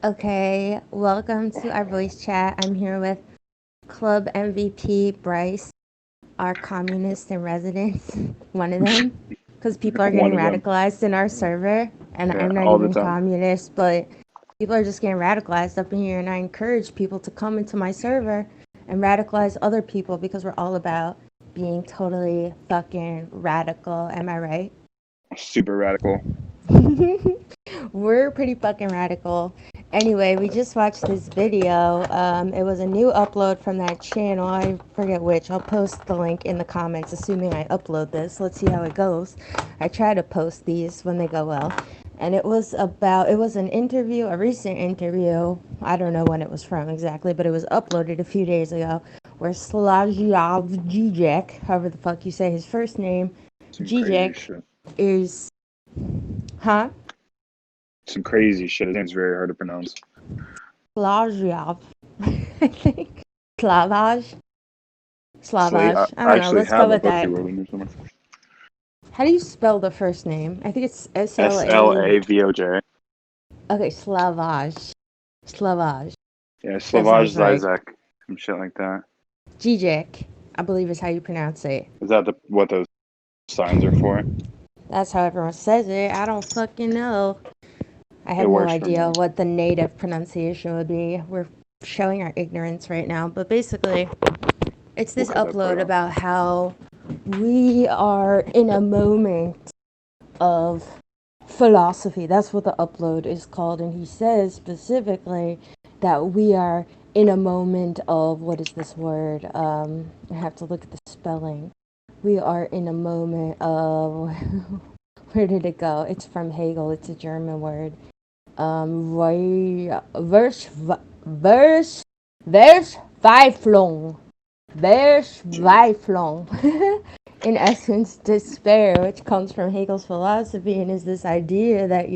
Okay, welcome to our voice chat. I'm here with Club MVP Bryce, our communist in residence, one of them, because people are One getting of them. radicalized in our server, and Yeah, I'm not all the even time. communist, but people are just getting radicalized up in here, and I encourage people to come into my server and radicalize other people because we're all about being totally fucking radical. Am I right? Super radical. We're pretty fucking radical. Anyway, we just watched this video. It was a new upload from that channel. I forget which. I'll post the link in the comments, assuming I upload this. Let's see how it goes. I try to post these when they go well. And it was an interview, a recent interview. I don't know when it was from exactly, but it was uploaded a few days ago, where Slaviav Zizek, however the fuck you say his first name, Some crazy Zizek, shit. is, huh? Some crazy shit. His name's very hard to pronounce. Slavjov, I think. Slavaj? Slavaj. I I don't know. actually Let's go have a with book he that. wrote in there somewhere. How do you spell the first name? I think it's S SLA. L A V O J. Okay, Slavaj. Slavaj. Yeah, That Slavoj sounds right. Zizek. Some shit like that. Zizek, I believe is how you pronounce it. Is that what those signs are for? That's how everyone says it. I don't fucking know. I It have no works for idea me. what the native pronunciation would be. We're showing our ignorance right now. But basically, it's We'll this cut that part upload out. about how we are in a moment of philosophy. That's what the upload is called. And he says specifically that we are in a moment of, what is this word? I have to look at the spelling. We are in a moment of, where did it go? It's from Hegel, it's a German word. Vers, vers, Verzweiflung. Jesus. Verzweiflung. In essence, despair, which comes from Hegel's philosophy and is this idea that,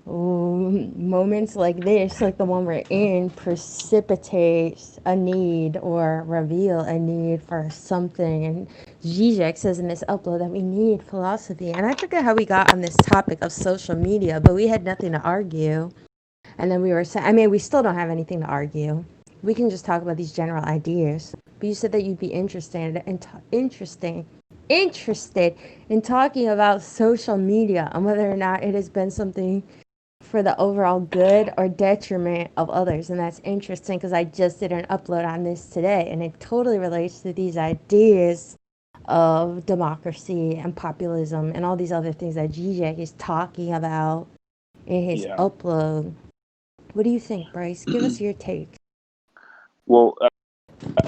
moments like this, like the one we're in, precipitate a need or reveal a need for something. And Zizek says in this upload that we need philosophy. And I forget how we got on this topic of social media, but we had nothing to argue. And then we were saying, I mean, we still don't have anything to argue. We can just talk about these general ideas. But you said that you'd be interested in talking about social media and whether or not it has been something for the overall good or detriment of others. And that's interesting because I just did an upload on this today, and it totally relates to these ideas of democracy and populism and all these other things that Zizek is talking about in his Yeah. upload. What do you think, Bryce? Give us your take. Well, I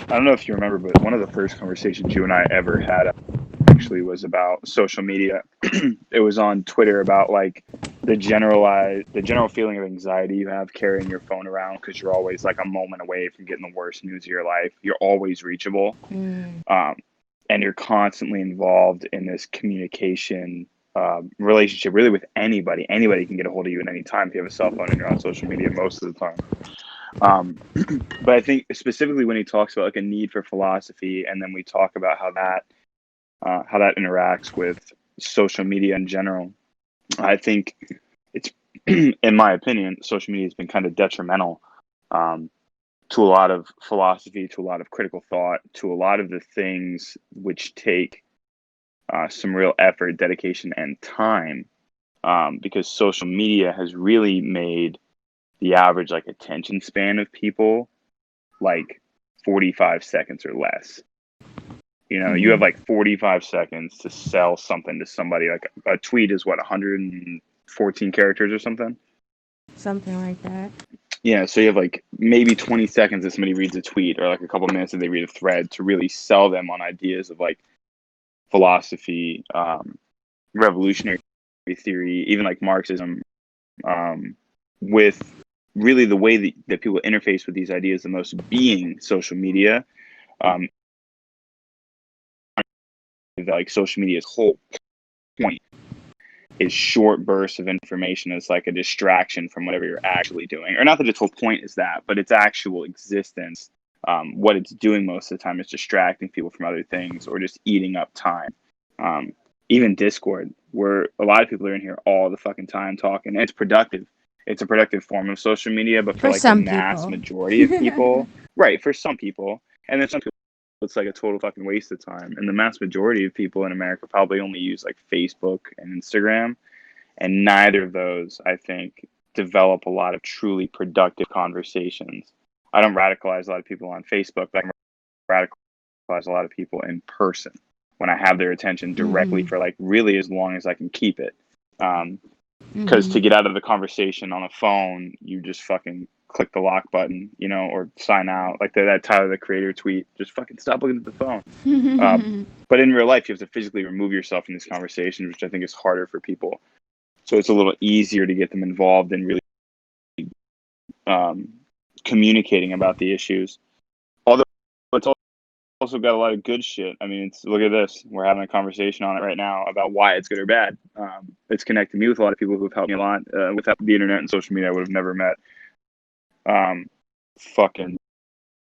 don't know if you remember, but one of the first conversations you and I ever had actually was about social media. It was on Twitter about like the general feeling of anxiety you have carrying your phone around because you're always like a moment away from getting the worst news of your life. You're always reachable, um, and you're constantly involved in this communication relationship, really with anybody. Anybody can get a hold of you at any time if you have a cell phone and you're on social media most of the time. Um, but I think specifically when he talks about like a need for philosophy, and then we talk about how that interacts with social media in general. I think it's, in my opinion, social media has been kind of detrimental um, to a lot of philosophy, to a lot of critical thought, to a lot of the things which take some real effort, dedication, and time. Because social media has really made the average like attention span of people like 45 seconds or less. You have like 45 seconds to sell something to somebody. Like a tweet is what, 114 characters or something? Something like that. Yeah, so you have like maybe 20 seconds that somebody reads a tweet, or like a couple minutes that they read a thread to really sell them on ideas of like philosophy, revolutionary theory, even like Marxism, um, with really the way that people interface with these ideas the most being social media. Um, like social media's whole point is short bursts of information as like a distraction from whatever you're actually doing. Or not that its whole point is that, but its actual existence, what it's doing most of the time is distracting people from other things or just eating up time. Even Discord, where a lot of people are in here all the fucking time talking, and it's productive. it's a productive form of social media, but for For like the some mass people. majority of people, right? For some people, and then some people, it's like a total fucking waste of time. And the mass majority of people in America probably only use like Facebook and Instagram, and neither of those, I think, develop a lot of truly productive conversations. I don't radicalize a lot of people on Facebook, but I radicalize a lot of people in person when I have their attention directly for like really as long as I can keep it. Because to get out of the conversation on a phone, you just fucking click the lock button, you know, or sign out. Like that Tyler the Creator tweet, just fucking stop looking at the phone. But in real life, you have to physically remove yourself from these conversations, which I think is harder for people. So it's a little easier to get them involved in really communicating about the issues. Although it's also got a lot of good shit. I mean, look at this. We're having a conversation on it right now about why it's good or bad. It's connected me with a lot of people who've helped me a lot. Without the internet and social media, I would have never met fucking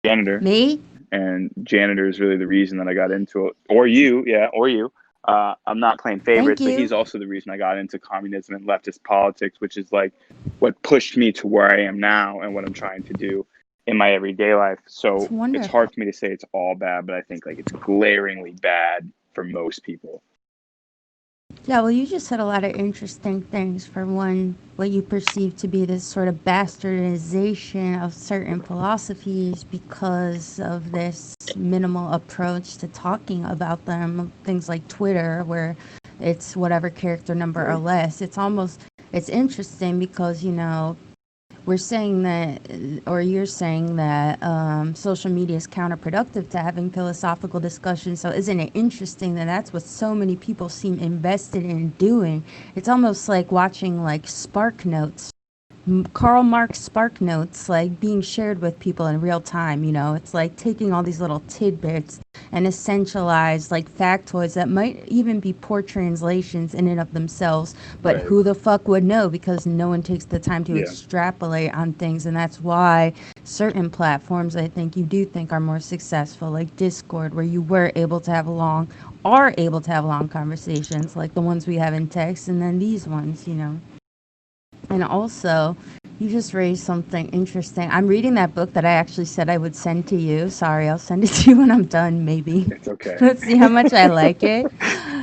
janitor. Me? And janitor is really the reason that I got into it. Or you. I'm not playing Thank favorites, but you. he's also the reason I got into communism and leftist politics, which is like what pushed me to where I am now and what I'm trying to do in my everyday life. So it's hard for me to say it's all bad, but I think like it's glaringly bad for most people. Yeah, well, you just said a lot of interesting things. For one, what you perceive to be this sort of bastardization of certain philosophies because of this minimal approach to talking about them. Things like Twitter, where it's whatever character number or less. It's interesting because, you know, we're saying that, or you're saying that social media is counterproductive to having philosophical discussions. So isn't it interesting that that's what so many people seem invested in doing? It's almost like watching like Spark Notes, Karl Marx Spark Notes, like being shared with people in real time. You know, it's like taking all these little tidbits and essentialized like factoids that might even be poor translations in and of themselves, but who the fuck would know, because no one takes the time to extrapolate on things. And that's why certain platforms, I think, you do think are more successful, like Discord, where you are able to have long conversations like the ones we have in text, and then these ones, you know. And also, you just raised something interesting. I'm reading that book that I actually said I would send to you. Sorry, I'll send it to you when I'm done, maybe. It's okay. Let's see how much I like it.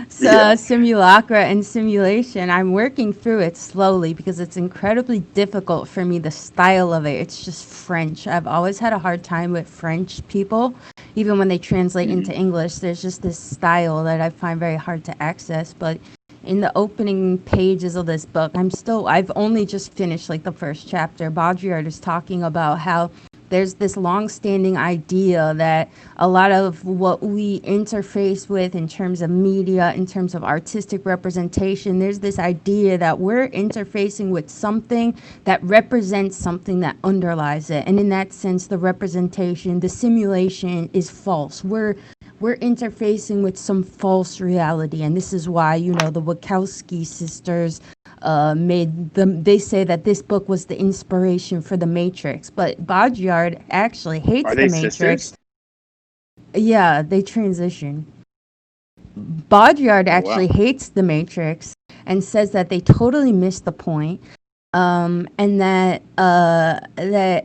So, Simulacra and Simulation, I'm working through it slowly because it's incredibly difficult for me, the style of it. It's just French. I've always had a hard time with French people. Even when they translate into English, there's just this style that I find very hard to access. But in the opening pages of this book, I've only just finished like the first chapter. Baudrillard is talking about how there's this long-standing idea that a lot of what we interface with in terms of media, in terms of artistic representation, there's this idea that we're interfacing with something that represents something that underlies it. And in that sense, the representation, the simulation is false. We're interfacing with some false reality. And this is why, you know, the Wachowski sisters they say that this book was the inspiration for The Matrix. But Baudrillard actually hates The Matrix. Sisters? Yeah, they transition. Baudrillard actually hates The Matrix and says that they totally missed the point. And that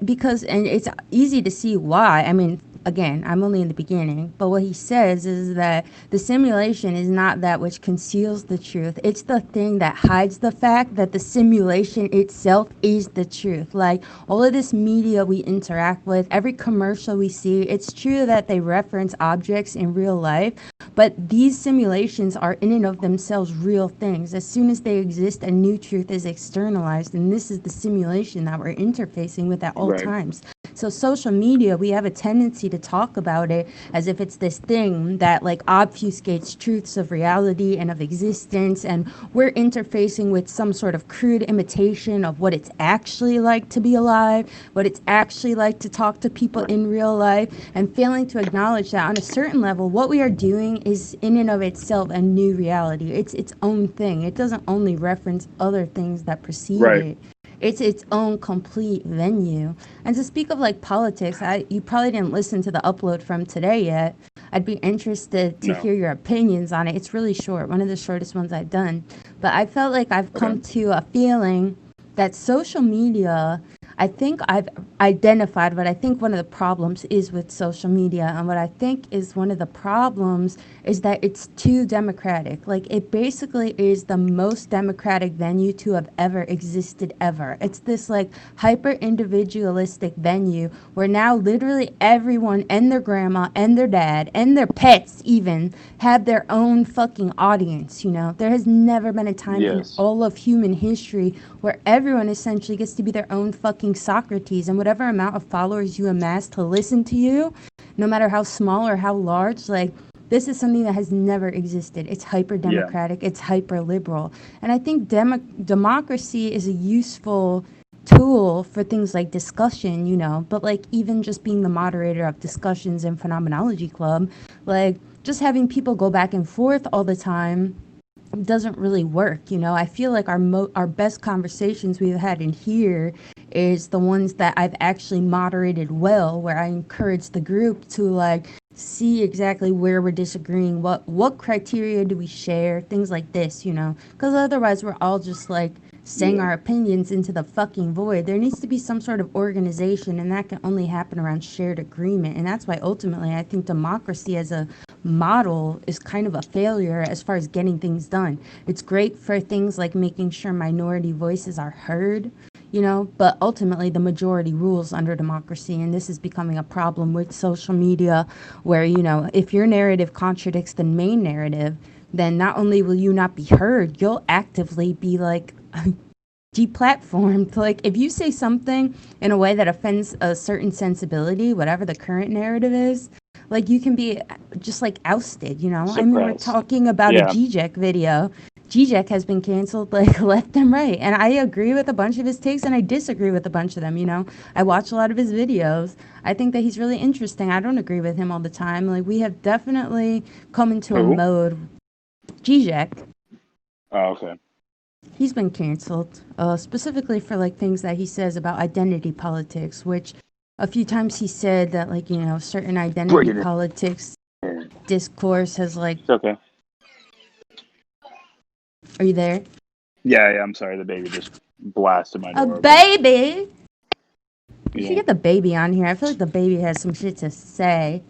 because, and it's easy to see why. I mean, again, I'm only in the beginning, but what he says is that the simulation is not that which conceals the truth. It's the thing that hides the fact that the simulation itself is the truth. Like all of this media we interact with, every commercial we see, it's true that they reference objects in real life, but these simulations are in and of themselves real things. As soon as they exist, a new truth is externalized, and this is the simulation that we're interfacing with at all times. So social media, we have a tendency to talk about it as if it's this thing that like obfuscates truths of reality and of existence, and we're interfacing with some sort of crude imitation of what it's actually like to be alive, what it's actually like to talk to people in real life, and failing to acknowledge that on a certain level, what we are doing is in and of itself a new reality. It's its own thing. It doesn't only reference other things that precede it. It's its own complete venue. And to speak of like politics, you probably didn't listen to the upload from today yet. I'd be interested to hear your opinions on it. It's really short, one of the shortest ones I've done. But I felt like I've come to a feeling that social media, I think I've identified what I think one of the problems is with social media. And what I think is one of the problems is that it's too democratic. Like, it basically is the most democratic venue to have ever existed ever. It's this, like, hyper individualistic venue where now literally everyone and their grandma and their dad and their pets even have their own fucking audience, you know? There has never been a time in Yes. all of human history where everyone essentially gets to be their own fucking Socrates, and whatever amount of followers you amass to listen to you, no matter how small or how large, like, this is something that has never existed. It's hyper Yeah. democratic, it's hyper liberal. And I think democracy is a useful tool for things like discussion, you know, but like even just being the moderator of discussions in Phenomenology Club, like just having people go back and forth all the time doesn't really work. You know, I feel like our best conversations we've had in here is the ones that I've actually moderated well, where I encourage the group to like see exactly where we're disagreeing, what criteria do we share, things like this, you know, because otherwise we're all just like saying Yeah. our opinions into the fucking void. There needs to be some sort of organization, and that can only happen around shared agreement. And that's why ultimately I think democracy as a model is kind of a failure as far as getting things done. It's great for things like making sure minority voices are heard, you know, but ultimately the majority rules under democracy. And this is becoming a problem with social media where, you know, if your narrative contradicts the main narrative, then not only will you not be heard, you'll actively be like deplatformed. Like, if you say something in a way that offends a certain sensibility, whatever the current narrative is, like, you can be just like ousted, you know? I mean, we're Suppressed. talking about a Yeah. GJEC video. GJEC has been canceled like left and right. And I agree with a bunch of his takes and I disagree with a bunch of them, you know? I watch a lot of his videos. I think that he's really interesting. I don't agree with him all the time. Like, we have definitely come into a Who? mode. GJEC, Oh, okay. he's been canceled, specifically for like things that he says about identity politics, which a few times he said that, like, you know, certain identity Bring it politics in. discourse has like, It's okay. are you there? Yeah, yeah. I'm sorry. The baby just blasted my A door open. baby. You should Yeah, get the baby on here. I feel like the baby has some shit to say.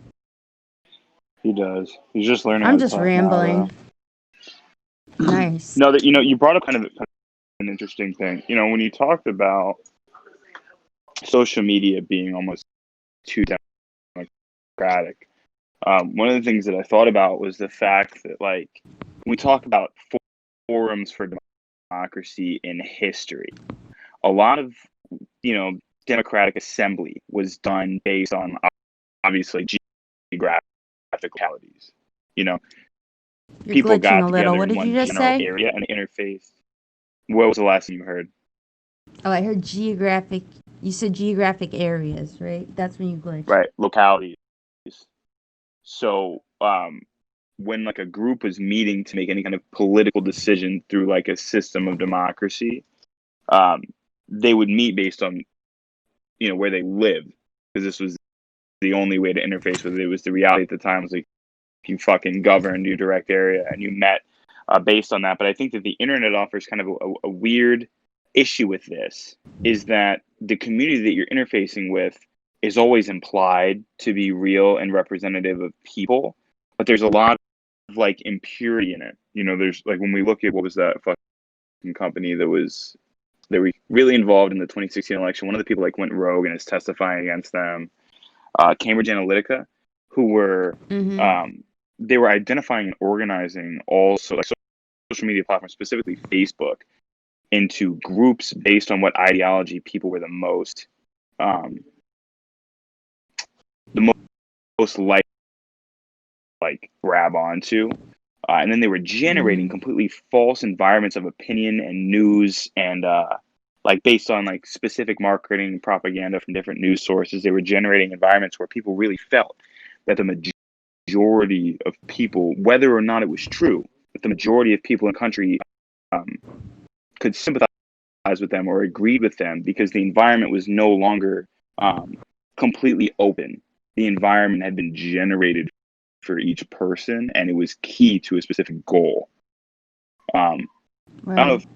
he does. He's just learning how I'm to just talk now, though. rambling. Nice. No, that you brought up kind of an interesting thing. When you talked about social media being almost too democratic, one of the things that I thought about was the fact that, like, when we talk about forums for democracy in history, a lot of democratic assembly was done based on, obviously, geographic localities. You know, You're people glitching got a little. together What in did you one just general say? area and interface. What was the last thing you heard? Oh, I heard geographic. You said geographic areas, right? That's when you glitched. Right, localities. So, when like a group was meeting to make any kind of political decision through like a system of democracy, um, they would meet based on where they lived, because this was the only way to interface with it. It was the reality at the time. Was like, you fucking governed your direct area and you met based on that. But I think that the internet offers kind of a weird issue with this, is that the community that you're interfacing with is always implied to be real and representative of people, but there's a lot of like impurity in it. There's like, when we look at what was that fucking company that were really involved in the 2016 election, one of the people like went rogue and is testifying against them, Cambridge Analytica, who were Mm-hmm. they were identifying and organizing also like social media platforms, specifically Facebook, into groups based on what ideology people were um, the most like grab onto. And then they were generating Mm-hmm. completely false environments of opinion and news, and like based on like specific marketing and propaganda from different news sources. They were generating environments where people really felt that the majority of people, whether or not it was true, that the majority of people in the country um, could sympathize with them or agreed with them, because the environment was no longer completely open. The environment had been generated for each person, and it was key to a specific goal. Um, I don't know Right.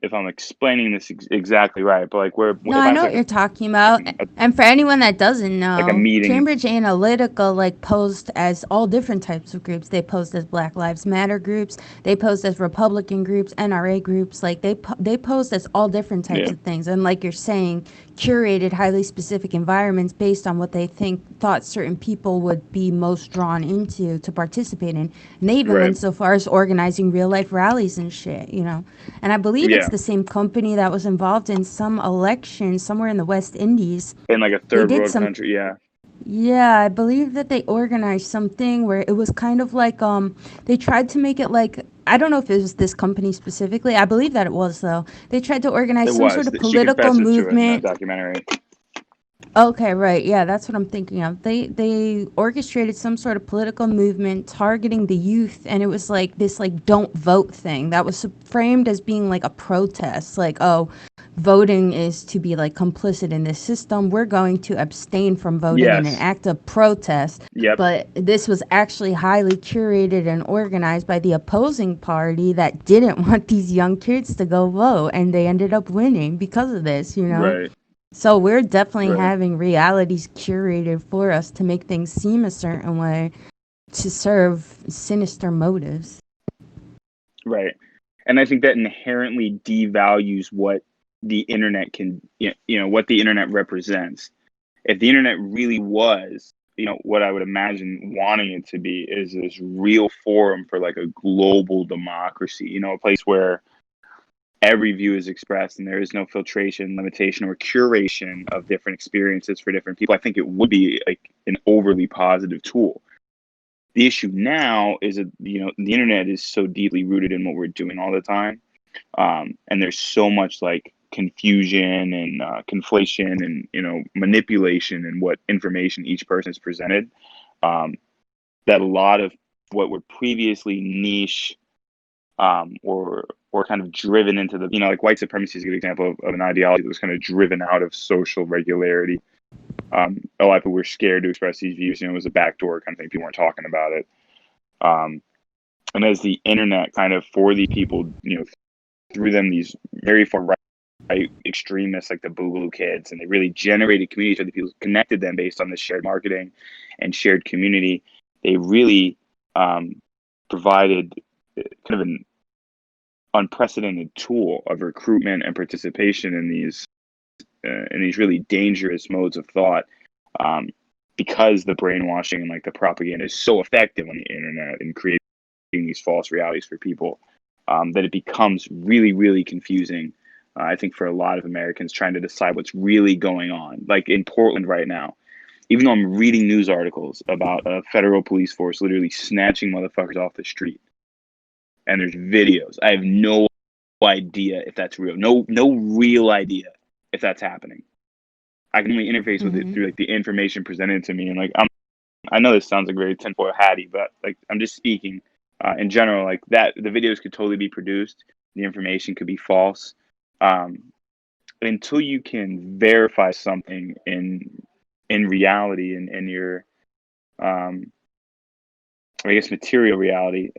if I'm explaining this exactly right, but like where No, if I I know have what you're talking about. And for anyone that doesn't like a know, meeting, Cambridge Analytica like posed as all different types of groups. They posed as Black Lives Matter groups. They posed as Republican groups, NRA groups. Like they posed as all different types yeah, of things. And like you're saying, curated highly specific environments based on what they thought certain people would be most drawn into to participate in. And they even right, went so far as organizing real life rallies and shit, And I believe it's yeah, the same company that was involved in some election somewhere in the West Indies. in like a They third did world some, country, yeah, yeah, I believe that they organized something where it was kind of like, they tried to make it like, I don't know if it was this company specifically. I believe that it was, though. They tried to organize it some sort was. of She political confesses to it in the movement. documentary. Okay, right. Yeah, that's what I'm thinking of. They orchestrated some sort of political movement targeting the youth, and it was like this like don't vote thing that was framed as being like a protest, like, oh, voting is to be like complicit in this system. We're going to abstain from voting in an Yes, act of protest. yep, But this was actually highly curated and organized by the opposing party that didn't want these young kids to go vote, and they ended up winning because of this. right, So we're definitely right, having realities curated for us to make things seem a certain way to serve sinister motives. right. And I think that inherently devalues what the internet can, what the internet represents. If the internet really was, what I would imagine wanting it to be is this real forum for like a global democracy, a place where every view is expressed and there is no filtration, limitation, or curation of different experiences for different people. I think it would be like an overly positive tool. The issue now is that the internet is so deeply rooted in what we're doing all the time, and there's so much like confusion and conflation and manipulation and what information each person is presented, um, that a lot of what were previously niche, or kind of driven into the like white supremacy is a good example of an ideology that was kind of driven out of social regularity. A lot of people were scared to express these views. It was a backdoor kind of thing. People weren't talking about it. And as the internet kind of for the people, threw them these very far right extremists like the Boogaloo Kids, and they really generated communities for the people, connected them based on this shared marketing and shared community. They really provided kind of an unprecedented tool of recruitment and participation in these really dangerous modes of thought, because the brainwashing and like the propaganda is so effective on the internet in creating these false realities for people, that it becomes really, really confusing. I think for a lot of Americans trying to decide what's really going on, like in Portland right now, even though I'm reading news articles about a federal police force literally snatching motherfuckers off the street, and there's videos, I have no idea if that's real. No real idea if that's happening. I can only interface with it Mm-hmm. through like the information presented to me, and like I know this sounds like very tinfoil hatty, but like I'm just speaking in general. Like that, the videos could totally be produced. The information could be false. Um, until you can verify something in reality and in your, I guess, material reality,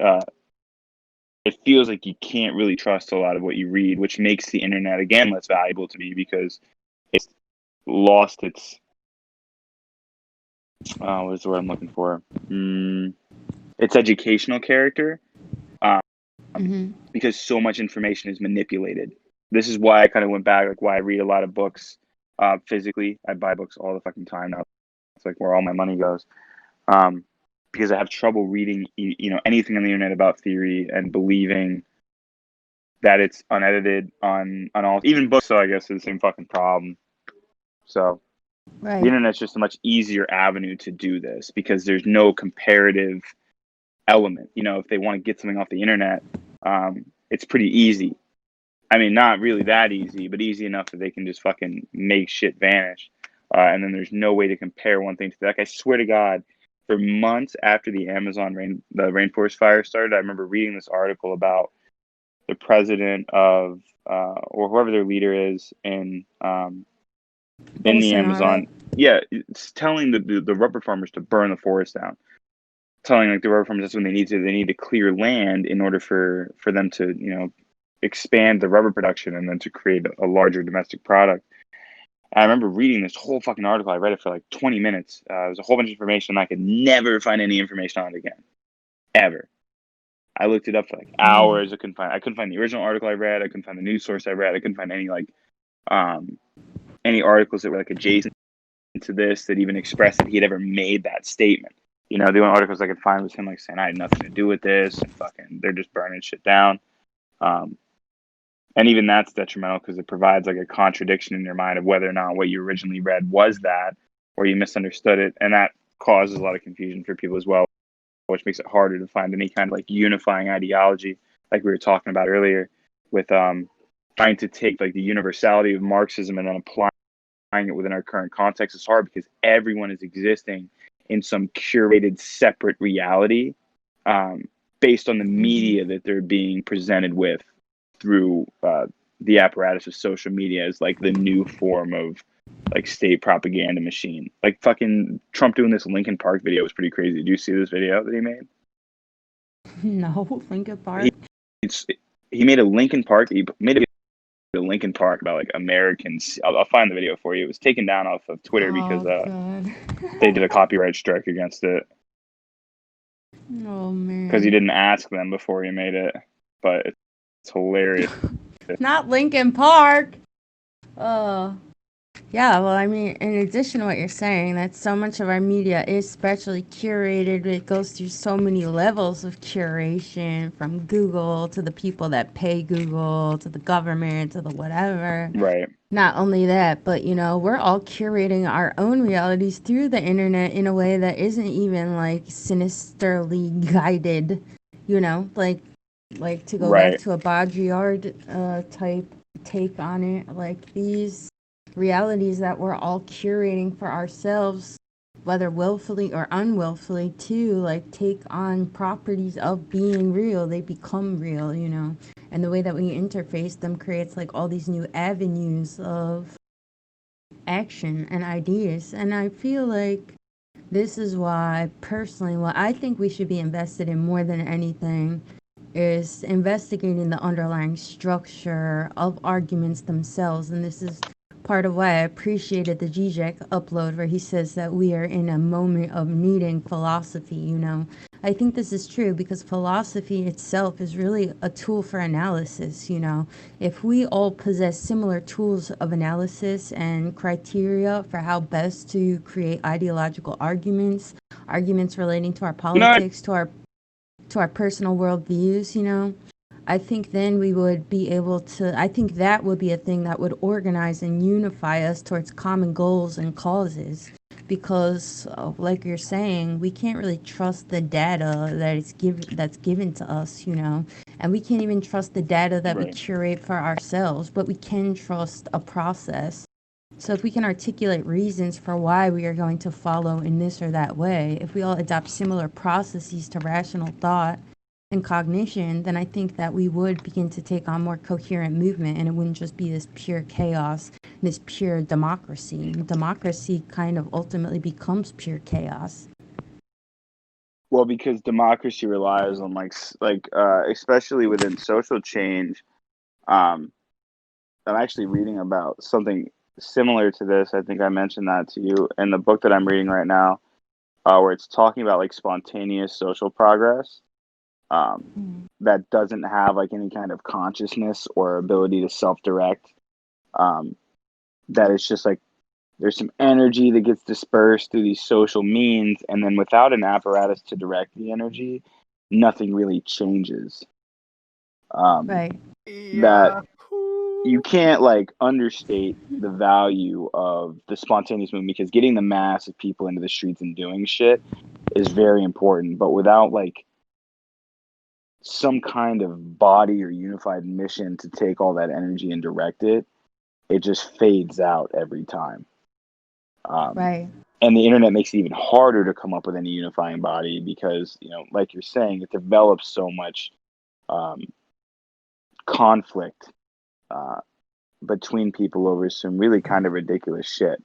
it feels like you can't really trust a lot of what you read, which makes the internet again less valuable to me because it's lost its what is the word I'm looking for? Its educational character, um, Mm-hmm. because so much information is manipulated. This is why I kind of went back, like why I read a lot of books physically. I buy books all the fucking time now. It's like where all my money goes. Um, because I have trouble reading, anything on the internet about theory and believing that it's unedited on all, even books. So I guess it's the same fucking problem. So the Right. internet's just a much easier avenue to do this because there's no comparative element. If they want to get something off the internet, it's pretty easy. I mean, not really that easy, but easy enough that they can just fucking make shit vanish. And then there's no way to compare one thing to that. Like, I swear to God, for months after the the rainforest fire started, I remember reading this article about the president of, or whoever their leader is in the Bolsonaro. Amazon. Yeah, it's telling the rubber farmers to burn the forest down. Telling like the rubber farmers that's when they need to clear land in order for them to expand the rubber production and then to create a larger domestic product. I remember reading this whole fucking article. I read it for like 20 minutes. It was a whole bunch of information. I could never find any information on it again, ever. I looked it up for like hours. I couldn't find the original article I read. I couldn't find the news source I read. I couldn't find any any articles that were like adjacent to this that even expressed that he had ever made that statement. You know, the only articles I could find was him like saying I had nothing to do with this and fucking they're just burning shit down. And even that's detrimental because it provides like a contradiction in your mind of whether or not what you originally read was that or you misunderstood it. And that causes a lot of confusion for people as well, which makes it harder to find any kind of like unifying ideology, like we were talking about earlier, with trying to take like the universality of Marxism and then applying it within our current context is hard because everyone is existing in some curated separate reality based on the media that they're being presented with through the apparatus of social media as like the new form of like state propaganda machine. Like fucking Trump doing this Linkin Park video was pretty crazy. Did you see this video that he made? No, Linkin Park. He made a Linkin Park. He made a Linkin Park about like Americans. I'll find the video for you. It was taken down off of Twitter because they did a copyright strike against it. Oh man. Because he didn't ask them before he made it, but it's hilarious. Not Linkin Park. Yeah, well, I mean, in addition to what you're saying, that so much of our media is specially curated. It goes through so many levels of curation, from Google to the people that pay Google to the government to the whatever. Right. Not only that, but, you know, we're all curating our own realities through the internet in a way that isn't even, like, sinisterly guided, you know? Like to go back to a Baudrillard type take on it, like, these realities that we're all curating for ourselves, whether willfully or unwillfully, to like take on properties of being real. They become real, you know, and the way that we interface them creates like all these new avenues of action and ideas. And I feel like this is why personally what I think we should be invested in more than anything is investigating the underlying structure of arguments themselves. And this is part of why I appreciated the Zizek upload where he says that we are in a moment of needing philosophy, you know. I think this is true because philosophy itself is really a tool for analysis, you know. If we all possess similar tools of analysis and criteria for how best to create ideological arguments relating to our politics, to our personal worldviews, you know, I think then we would be able to, I think that would be a thing that would organize and unify us towards common goals and causes. Because, like you're saying, we can't really trust the data that's given to us, you know, and we can't even trust the data that we curate for ourselves, but we can trust a process. So if we can articulate reasons for why we are going to follow in this or that way, if we all adopt similar processes to rational thought and cognition, then I think that we would begin to take on more coherent movement, and it wouldn't just be this pure chaos, this pure democracy. Democracy kind of ultimately becomes pure chaos. Well, because democracy relies on especially within social change. I'm actually reading about something similar to this. I think I mentioned that to you in the book that I'm reading right now, where it's talking about like spontaneous social progress. That doesn't have like any kind of consciousness or ability to self-direct. That it's just like there's some energy that gets dispersed through these social means, and then without an apparatus to direct the energy, nothing really changes. Right. That you can't like understate the value of the spontaneous movement because getting the mass of people into the streets and doing shit is very important. But without like some kind of body or unified mission to take all that energy and direct it, it just fades out every time. Right. And the internet makes it even harder to come up with any unifying body because, you know, like you're saying, it develops so much conflict between people over some really kind of ridiculous shit.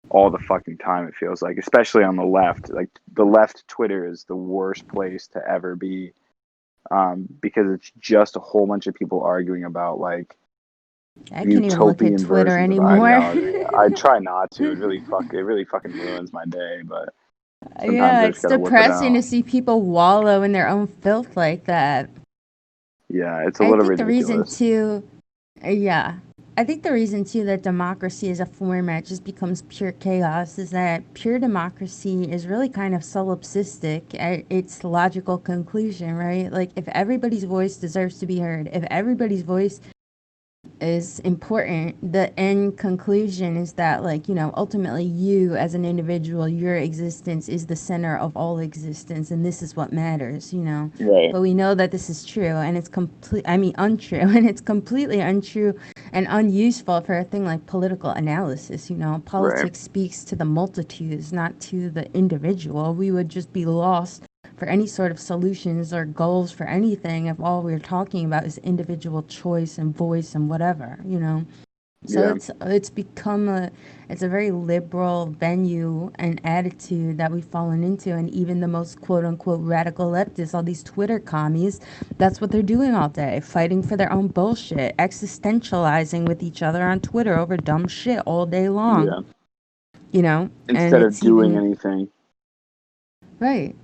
All the fucking time, it feels like, especially on the left. Like the left Twitter is the worst place to ever be because it's just a whole bunch of people arguing about like I can't even look at utopian Twitter versions of anymore. ideology. I try not to. It really fucking ruins my day, but sometimes Yeah, I just it's gotta whip it depressing to out. see people wallow in their own filth like that. Yeah, it's a I little think the reason ridiculous. too, yeah, I think the reason too that democracy as a format just becomes pure chaos is that pure democracy is really kind of solipsistic at its logical conclusion, right? Like if everybody's voice deserves to be heard, if everybody's voice is important, the end conclusion is that, like, ultimately you as an individual, your existence is the center of all existence, and this is what matters. Right, But we know that this is true, and it's untrue, and it's completely untrue and unuseful for a thing like political analysis. right. Politics speaks to the multitudes, not to the individual. We would just be lost for any sort of solutions or goals for anything if all we're talking about is individual choice and voice and whatever. So Yeah, it's a very liberal venue and attitude that we've fallen into, and even the most quote unquote radical leftists, all these Twitter commies, that's what they're doing all day, fighting for their own bullshit, existentializing with each other on Twitter over dumb shit all day long. yeah. And Instead of it's doing even anything. right.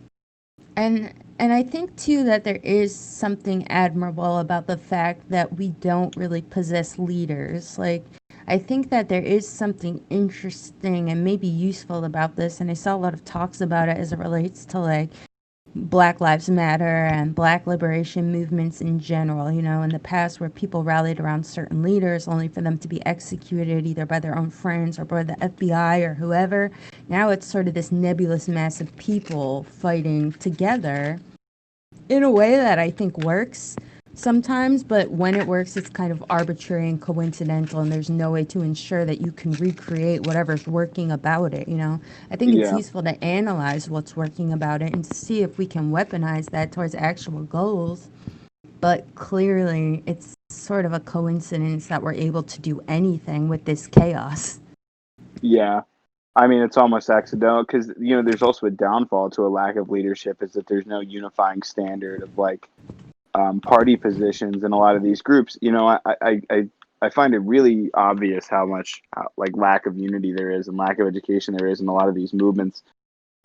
And I think too that there is something admirable about the fact that we don't really possess leaders. Like I think that there is something interesting and maybe useful about this, and I saw a lot of talks about it as it relates to like Black Lives Matter and Black liberation movements in general, in the past where people rallied around certain leaders only for them to be executed either by their own friends or by the FBI or whoever. Now it's sort of this nebulous mass of people fighting together in a way that I think works sometimes, but when it works, it's kind of arbitrary and coincidental, and there's no way to ensure that you can recreate whatever's working about it. I think it's Yeah, useful to analyze what's working about it and to see if we can weaponize that towards actual goals. But clearly, it's sort of a coincidence that we're able to do anything with this chaos. yeah. I mean, it's almost accidental because there's also a downfall to a lack of leadership is that there's no unifying standard of like party positions in a lot of these groups. I find it really obvious how much like lack of unity there is and lack of education there is in a lot of these movements.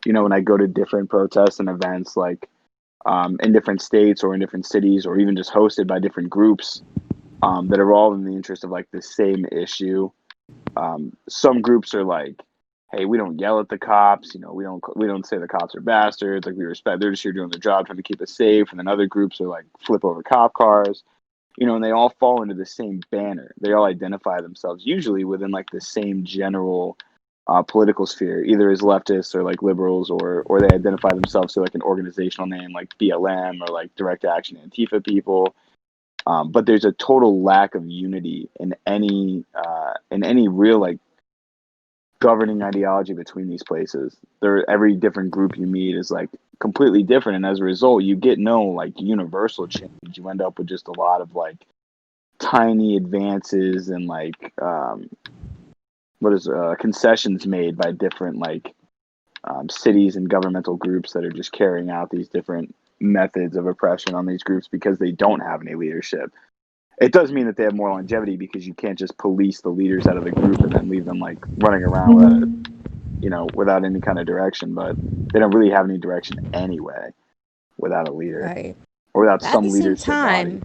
When I go to different protests and events, like in different states or in different cities, or even just hosted by different groups that are all in the interest of like the same issue. Some groups are like, hey, we don't yell at the cops. We don't say the cops are bastards. Like we respect. They're just here doing their job, trying to keep us safe. And then other groups are like flip over cop cars. And they all fall into the same banner. They all identify themselves usually within like the same general political sphere, either as leftists or like liberals, or they identify themselves to like an organizational name like BLM or like Direct Action Antifa people. But there's a total lack of unity in any real like governing ideology between these places. Every different group you meet is like completely different, and as a result, you get no like universal change. You end up with just a lot of like tiny advances and like concessions made by different like cities and governmental groups that are just carrying out these different methods of oppression on these groups because they don't have any leadership. It does mean that they have more longevity because you can't just police the leaders out of the group and then leave them like running around without any kind of direction. But they don't really have any direction anyway without a leader Right. or without But at the some same leadership body. time,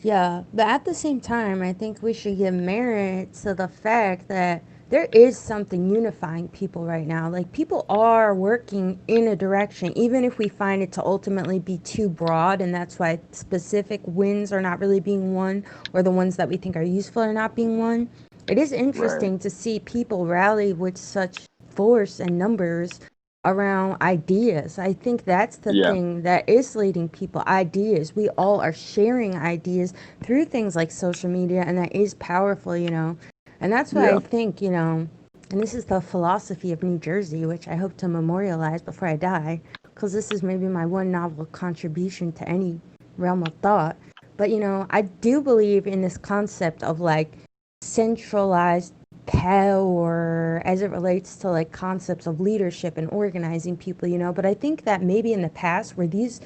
yeah, but at the same time, I think we should give merit to the fact that there is something unifying people right now. Like, people are working in a direction, even if we find it to ultimately be too broad, and that's why specific wins are not really being won, or the ones that we think are useful are not being won. It is Right. interesting to see people rally with such force and numbers around ideas. I think that's the Yeah. thing that is leading people. Ideas. We all are sharing ideas through things like social media, and that is powerful. And that's why I Yeah. think, and this is the philosophy of New Jersey, which I hope to memorialize before I die, because this is maybe my one novel contribution to any realm of thought. But I do believe in this concept of like centralized power as it relates to like concepts of leadership and organizing people. But I think that maybe in the past where these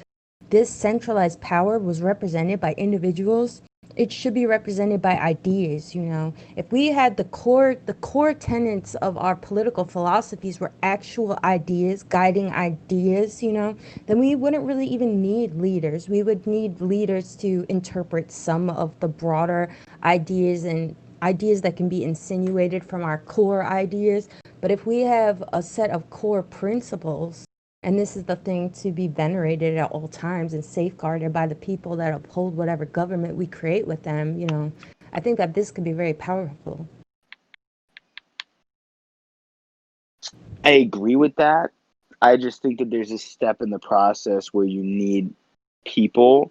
this centralized power was represented by individuals, it should be represented by ideas. If we had the core tenets of our political philosophies were actual ideas, guiding ideas, then we wouldn't really even need leaders. We would need leaders to interpret some of the broader ideas and ideas that can be insinuated from our core ideas. But if we have a set of core principles, and this is the thing to be venerated at all times and safeguarded by the people that uphold whatever government we create with them, I think that this could be very powerful. I agree with that. I just think that there's a step in the process where you need people,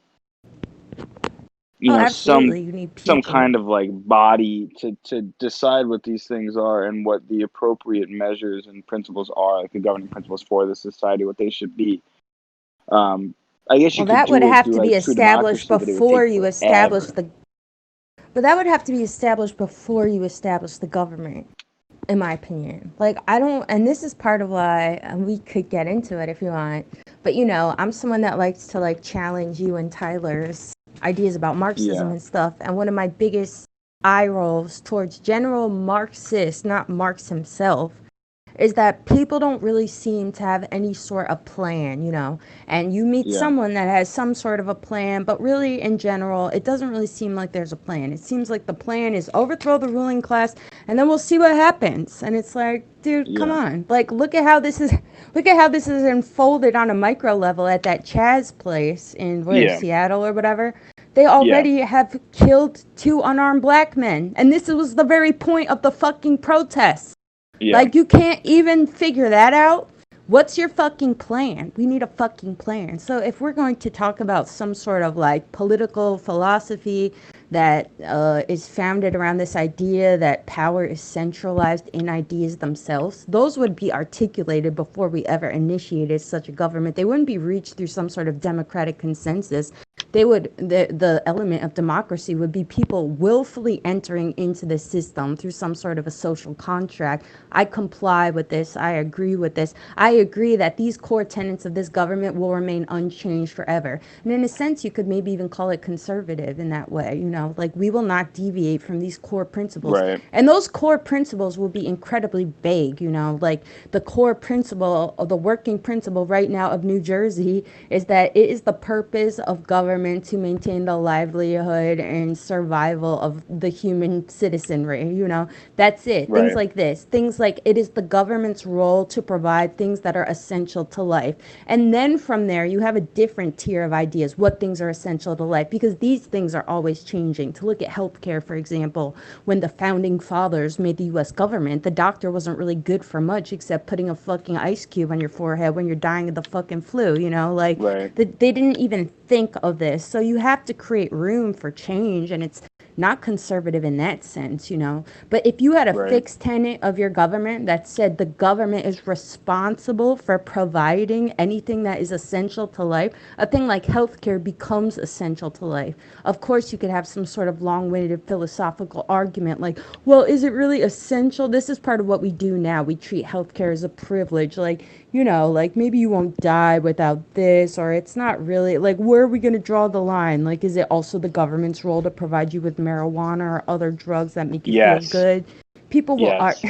Oh, some absolutely. You need people. kind of like body to decide what these things are and what the appropriate measures and principles are, like the governing principles for the society, what they should be. Um, I guess you Well, could that would do it have through to be like true established democracy, but it would before take you establish forever. the. But that would have to be established before you establish the government, in my opinion. Like, I don't, and this is part of why, and we could get into it if you want, but I'm someone that likes to like challenge you and Tyler's ideas about Marxism Yeah, and stuff. And one of my biggest eye rolls towards general Marxists, not Marx himself, is that people don't really seem to have any sort of plan. And you meet yeah, someone that has some sort of a plan, but really, in general, it doesn't really seem like there's a plan. It seems like the plan is overthrow the ruling class, and then we'll see what happens. And it's like, dude, come yeah, on. Like, look at how this is unfolded on a micro level at that Chaz place in where, yeah, Seattle or whatever. They yeah, already have killed two unarmed black men, and this was the very point of the fucking protests. yeah, Like, you can't even figure that out. What's your fucking plan? We need a fucking plan. So, if we're going to talk about some sort of like political philosophy that is founded around this idea that power is centralized in ideas themselves, those would be articulated before we ever initiated such a government. They wouldn't be reached through some sort of democratic consensus. The element of democracy would be people willfully entering into the system through some sort of a social contract. I comply with this. I agree with this. I agree that these core tenets of this government will remain unchanged forever. And in a sense, you could maybe even call it conservative in that way. Like, we will not deviate from these core principles. right, And those core principles will be incredibly vague. Like the core principle, or the working principle right now of New Jersey, is that it is the purpose of government to maintain the livelihood and survival of the human citizenry. That's it. Things right, like this. Things like it is the government's role to provide things that are essential to life. And then from there, you have a different tier of ideas, what things are essential to life, because these things are always changing. To look at healthcare, for example, when the founding fathers made the US government, the doctor wasn't really good for much except putting a fucking ice cube on your forehead when you're dying of the fucking flu. Like, right, they didn't even think of this. So you have to create room for change, and it's not conservative in that sense. But if you had a right, fixed tenet of your government that said the government is responsible for providing anything that is essential to life, a thing like healthcare becomes essential to life. Of course, you could have some sort of long-winded philosophical argument like, well, is it really essential? This is part of what we do now. We treat healthcare as a privilege. Like maybe you won't die without this, or it's not really, like, where are we going to draw the line? Like, is it also the government's role to provide you with marijuana or other drugs that make you feel yes, good? People will yes,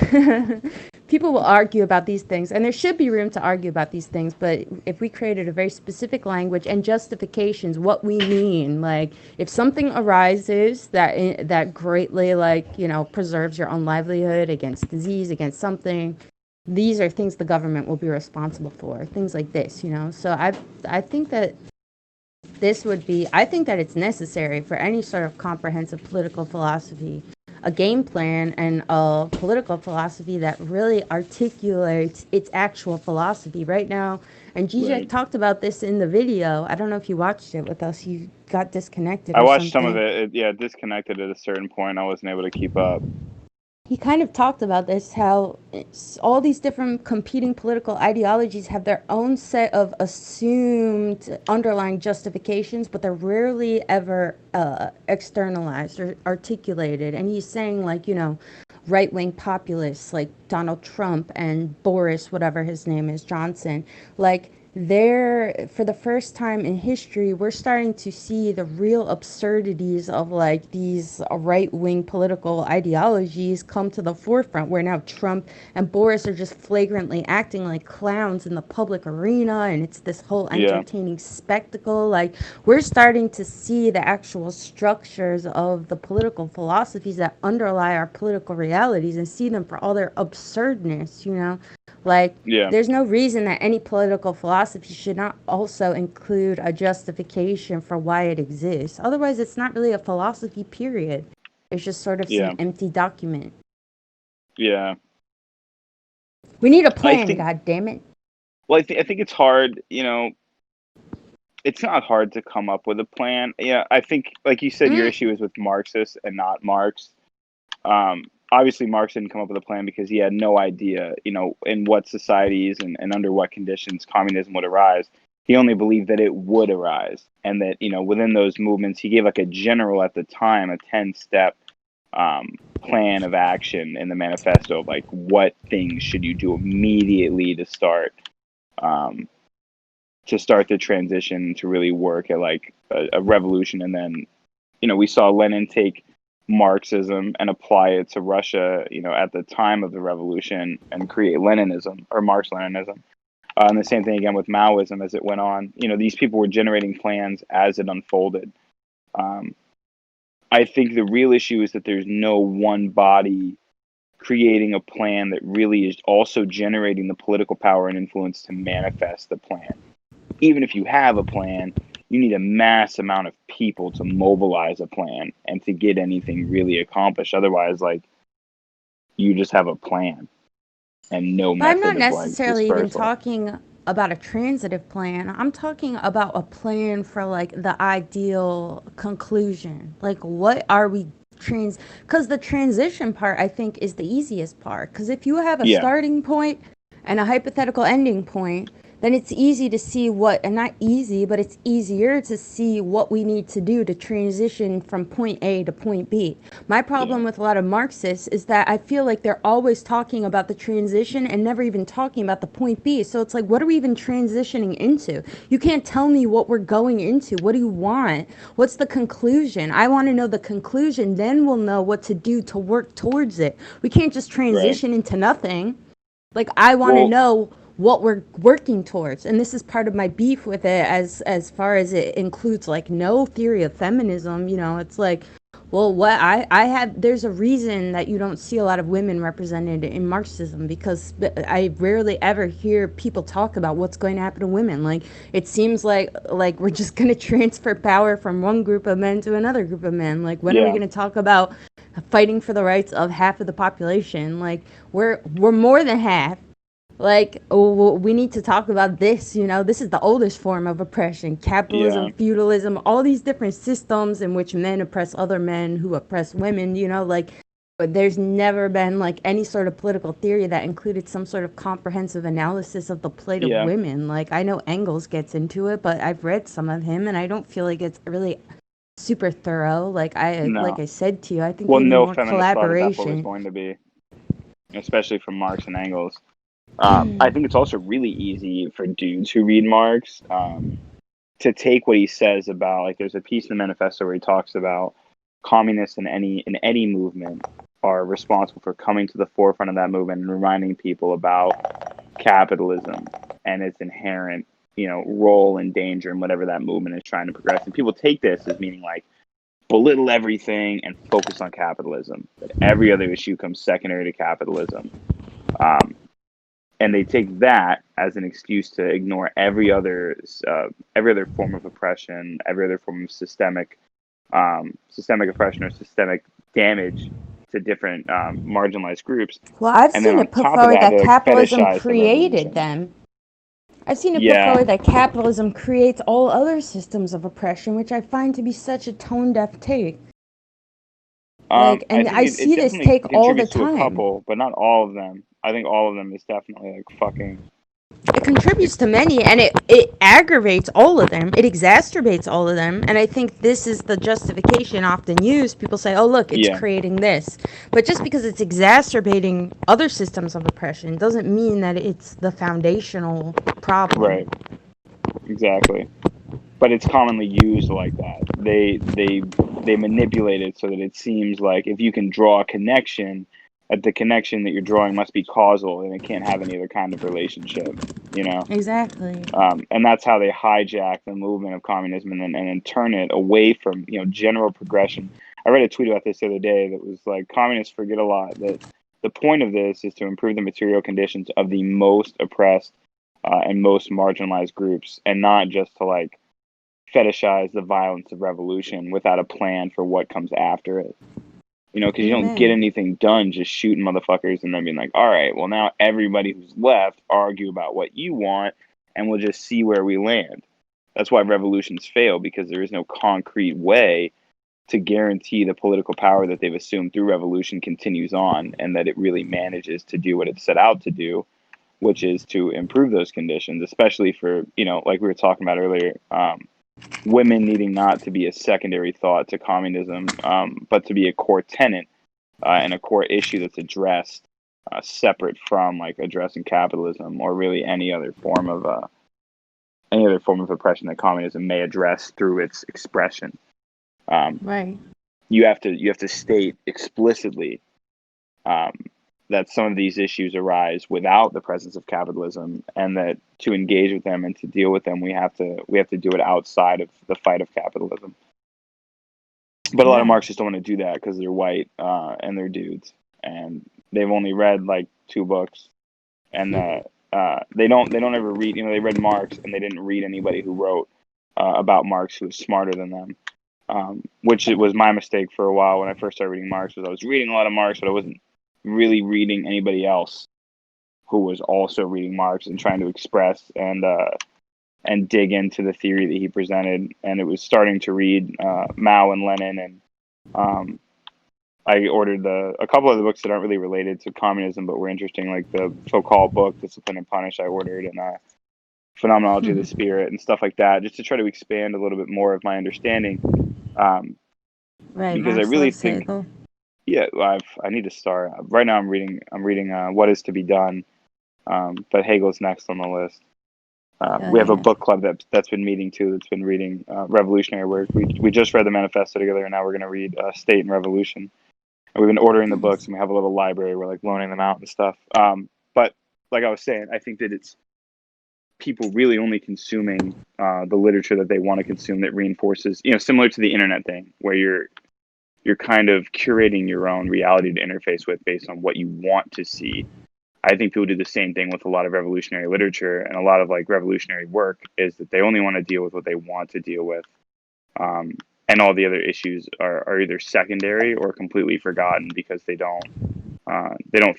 people will argue about these things, and there should be room to argue about these things. But if we created a very specific language and justifications, what we mean, like if something arises that greatly, like, preserves your own livelihood against disease, against something, these are things the government will be responsible for. Things like this. So I think that I think that it's necessary for any sort of comprehensive political philosophy, a game plan, and a political philosophy that really articulates its actual philosophy right now. And Zizek right. talked about this in the video. I don't know if you watched it with us. You got disconnected I or watched some of something. it. Yeah, disconnected at a certain point. I wasn't able to keep up. He kind of talked about this, how all these different competing political ideologies have their own set of assumed underlying justifications, but they're rarely ever externalized or articulated. And he's saying, like, right wing populists like Donald Trump and Boris, whatever his name is, Johnson, like, for the first time in history, we're starting to see the real absurdities of like these right-wing political ideologies come to the forefront, where now Trump and Boris are just flagrantly acting like clowns in the public arena, and it's this whole Yeah. entertaining spectacle. Like, we're starting to see the actual structures of the political philosophies that underlie our political realities and see them for all their absurdness, you know? Like, Yeah. there's no reason that any political philosophy should not also include a justification for why it exists. Otherwise, it's not really a philosophy, period. It's just sort of some Yeah. empty document. Yeah. We need a I plan, think. god damn it. Well, I think it's hard. It's not hard to come up with a plan. Yeah, I think, like you said, your Mm. issue is with Marxists and not Marx. Obviously, Marx didn't come up with a plan because he had no idea, in what societies and under what conditions communism would arise. He only believed that it would arise, and that within those movements, he gave like a general at the time, a 10-step plan of action in the manifesto of like what things should you do immediately um, to start the transition to really work at like a revolution. And then we saw Lenin take Marxism and apply it to Russia, at the time of the revolution, and create Leninism, or Marx-Leninism. And the same thing again with Maoism as it went on. These people were generating plans as it unfolded. Um, I think the real issue is that there's no one body creating a plan that really is also generating the political power and influence to manifest the plan. Even if you have a plan, you need a mass amount of people to mobilize a plan and to get anything really accomplished. Otherwise, like, you just have a plan and no But I'm not method of like necessarily even dispersal. talking about a transitive plan. I'm talking about a plan for like the ideal conclusion. Like, what are we because the transition part, I think, is the easiest part. Because if you have a Yeah, starting point and a hypothetical ending point, then it's easy to see what, and not easy, but it's easier to see what we need to do to transition from point A to point B. My yeah, problem with a lot of Marxists is that I feel like they're always talking about the transition and never even talking about the point B. So it's like, what are we even transitioning into? You can't tell me what we're going into. What do you want? What's the conclusion? I want to know the conclusion, then we'll know what to do to work towards it. We can't just right. transition into nothing. Like, I want to Well, know what we're working towards, and this is part of my beef with it, as far as it includes like no theory of feminism. It's like, well, what I had there's a reason that you don't see a lot of women represented in Marxism, because I rarely ever hear people talk about what's going to happen to women. Like, it seems like we're just going to transfer power from one group of men to another group of men. Like, when are we yeah, going to talk about fighting for the rights of half of the population? Like, we're more than half. Like, oh, we need to talk about this. This is the oldest form of oppression: yeah, capitalism, feudalism, all these different systems in which men oppress other men who oppress women. Like, but there's never been like any sort of political theory that included some sort of comprehensive analysis of the plight of yeah. women. Like, I know Engels gets into it, but I've read some of him and I don't feel like it's really super thorough. Like No. I said to you, I think Well, they need no more feminist thought that that's what it was collaboration. going to be, especially from Marx and Engels. I think it's also really easy for dudes who read Marx to take what he says about, like, there's a piece in the manifesto where he talks about communists in any movement are responsible for coming to the forefront of that movement and reminding people about capitalism and its inherent role and danger in whatever that movement is trying to progress. And people take this as meaning like belittle everything and focus on capitalism, that every other issue comes secondary to capitalism. um, and they take that as an excuse to ignore every other form of oppression, every other form of systemic oppression or systemic damage to different marginalized groups. Well, I've And then seen on it put top of forward that, that they like capitalism fetishize the created revolution. them. I've seen it put Yeah, forward that capitalism creates all other systems of oppression, which I find to be such a tone deaf take. Like, I and think I it see this definitely take all the contributes to a time. couple, but not all of them. I think all of them is definitely like fucking. It contributes It's to many, and it aggravates all of them. It exacerbates all of them. And I think this is the justification often used. People say, oh, look, it's yeah, creating this. But just because it's exacerbating other systems of oppression doesn't mean that it's the foundational problem. right. exactly. But it's commonly used like that. They manipulate it so that it seems like if you can draw a connection, that the connection that you're drawing must be causal and it can't have any other kind of relationship. You know, Exactly. and that's how they hijack the movement of communism and then turn it away from general progression. I read a tweet about this the other day that was like, communists forget a lot that the point of this is to improve the material conditions of the most oppressed and most marginalized groups, and not just to like fetishize the violence of revolution without a plan for what comes after it. Because you don't get Amen. anything done just shooting motherfuckers and then being like, all right, well, now everybody who's left argue about what you want and we'll just see where we land. That's why revolutions fail, because there is no concrete way to guarantee the political power that they've assumed through revolution continues on and that it really manages to do what it set out to do, which is to improve those conditions, especially for, like we were talking about earlier, women needing not to be a secondary thought to communism, but to be a core tenet and a core issue that's addressed separate from like addressing capitalism or really any other form of oppression that communism may address through its expression. Right. You have to state explicitly that some of these issues arise without the presence of capitalism, and that to engage with them and to deal with them, we have to do it outside of the fight of capitalism. But a lot of Yeah. Marxists don't want to do that because they're white and they're dudes, and they've only read like 2 books, and they don't ever read. They read Marx and they didn't read anybody who wrote about Marx who was smarter than them. Which it was my mistake for a while when I first started reading Marx. Was I was reading a lot of Marx, but I wasn't really reading anybody else who was also reading Marx and trying to express and dig into the theory that he presented. And it was starting to read Mao and Lenin, and I ordered a couple of the books that aren't really related to communism but were interesting, like the so-called book Discipline and Punish. I ordered, and Phenomenology of the Spirit and stuff like that, just to try to expand a little bit more of my understanding. Right. Because I Marx really loves think, Hegel. yeah, I need to start right now. I'm reading What Is to Be Done, but Hegel's next on the list. Hell We have a yeah. book club that's been meeting too. That's been reading revolutionary work. We just read the manifesto together, and now we're gonna read State and Revolution. And we've been ordering the books, Nice. and we have a little library. We're like loaning them out and stuff. But like I was saying, I think that it's people really only consuming the literature that they want to consume that reinforces, similar to the internet thing, where you're kind of curating your own reality to interface with based on what you want to see. I think people do the same thing with a lot of revolutionary literature and a lot of like revolutionary work, is that they only want to deal with what they want to deal with. And all the other issues are either secondary or completely forgotten because they don't